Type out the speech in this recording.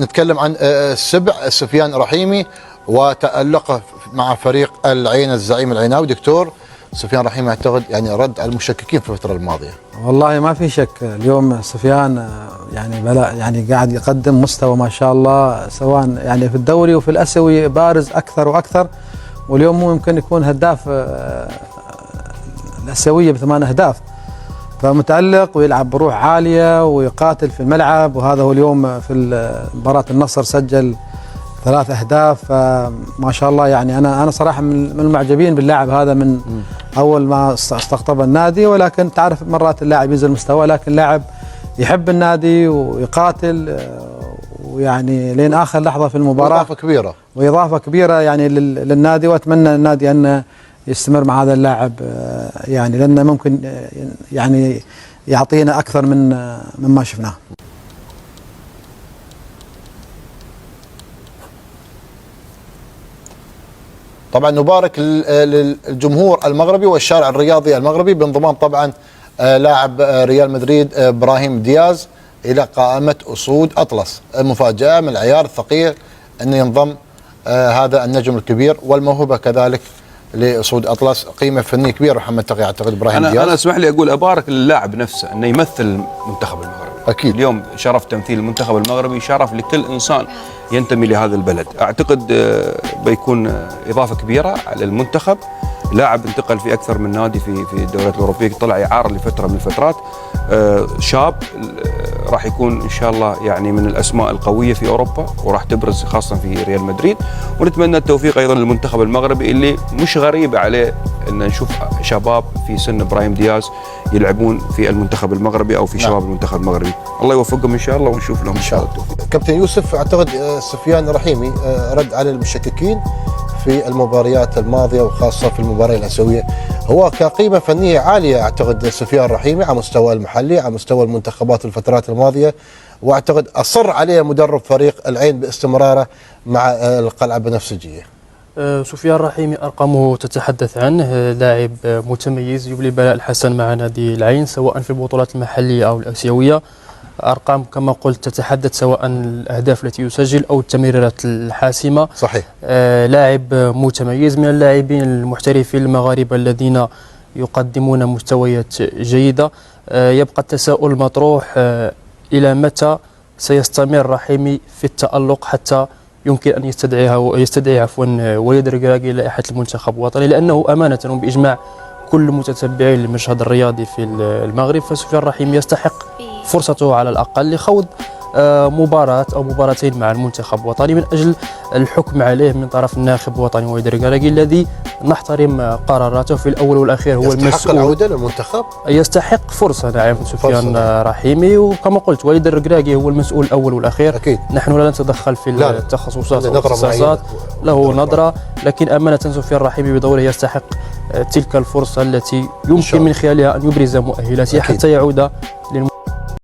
نتكلم عن السبع سفيان رحيمي وتألقه مع فريق العين الزعيم العيناوي. دكتور سفيان رحيمي اعتقد يعني رد على المشككين في الفترة الماضية. والله ما في شك اليوم سفيان يعني بلا يعني قاعد يقدم مستوى ما شاء الله، سواء يعني في الدوري وفي الاسيوي بارز اكثر واكثر، واليوم مو يمكن يكون هداف الاسيويه ب8 أهداف، فمتألق ويلعب بروح عاليه ويقاتل في الملعب. وهذا هو اليوم في مباراه النصر سجل 3 أهداف، ما شاء الله. يعني انا صراحه من المعجبين باللاعب هذا من اول ما استقطب النادي، ولكن تعرف مرات اللاعب ينزل مستواه، لكن لاعب يحب النادي ويقاتل ويعني لين اخر لحظه في المباراه. اضافه كبيره واضافه كبيره يعني للنادي، واتمنى النادي ان يستمر مع هذا اللاعب، يعني لانه ممكن يعني يعطينا اكثر مما شفناه. طبعا نبارك للجمهور المغربي والشارع الرياضي المغربي بانضمام طبعا لاعب ريال مدريد ابراهيم دياز الى قائمه اسود اطلس. المفاجاه من العيار الثقيل ان ينضم هذا النجم الكبير والموهبه كذلك لاسود اطلس. قيمه فنيه كبيره محمد تقي اعتقد ابراهيم دياز. انا اسمح لي اقول ابارك للاعب نفسه انه يمثل المنتخب المغربي. اكيد اليوم شرف تمثيل المنتخب المغربي، شرف لكل انسان ينتمي لهذا البلد. اعتقد بيكون اضافه كبيره على المنتخب. لاعب انتقل في اكثر من نادي في الدوريات الاوروبيه، طلع اعاره لفتره من الفترات. شاب راح يكون ان شاء الله يعني من الاسماء القويه في اوروبا، وراح تبرز خاصه في ريال مدريد. ونتمنى التوفيق ايضا للمنتخب المغربي اللي مش غريبه عليه ان نشوف شباب في سن ابراهيم دياز يلعبون في المنتخب المغربي او في شباب المنتخب المغربي. الله يوفقهم ان شاء الله ونشوف لهم ان شاء الله التوفيق. كابتن يوسف، اعتقد سفيان رحيمي رد على المشككين في المباريات الماضيه وخاصه في المباراه الاسيويه. هو كقيمه فنيه عاليه اعتقد سفيان رحيمي على مستوى المحلي، على مستوى المنتخبات الفترات الماضيه، واعتقد اصر عليه مدرب فريق العين باستمراره مع القلعه البنفسجيه. سفيان رحيمي أرقامه تتحدث عنه، لاعب متميز يبلي بلاء الحسن مع نادي العين سواء في البطولات المحلية أو الآسيوية. أرقام كما قلت تتحدث سواء الأهداف التي يسجل أو التمريرات الحاسمة. صحيح. لاعب متميز من اللاعبين المحترفين المغاربة الذين يقدمون مستويات جيدة. يبقى التساؤل مطروح، إلى متى سيستمر رحيمي في التألق حتى يمكن أن يستدعي وليد الركراكي لائحة المنتخب الوطني، لأنه أمانة وبإجماع كل متتبعين للمشهد الرياضي في المغرب فسفيان رحيمي يستحق فرصته على الأقل لخوض مباراة أو مباراتين مع المنتخب الوطني من أجل الحكم عليه من طرف الناخب الوطني وليد الركراكي الذي نحترم قراراته. في الأول والأخير هو المسؤول. يستحق العودة للمنتخب؟ يستحق فرصة، نعم سفيان رحيمي. وكما قلت وليد الركراكي هو المسؤول الأول والأخير. أكيد. نحن لا نتدخل في التخصصات والاختصاصات، له نظرة، لكن أمانة سفيان رحيمي بدوره يستحق تلك الفرصة التي يمكن من خلالها أن يبرز مؤهلاته حتى يعود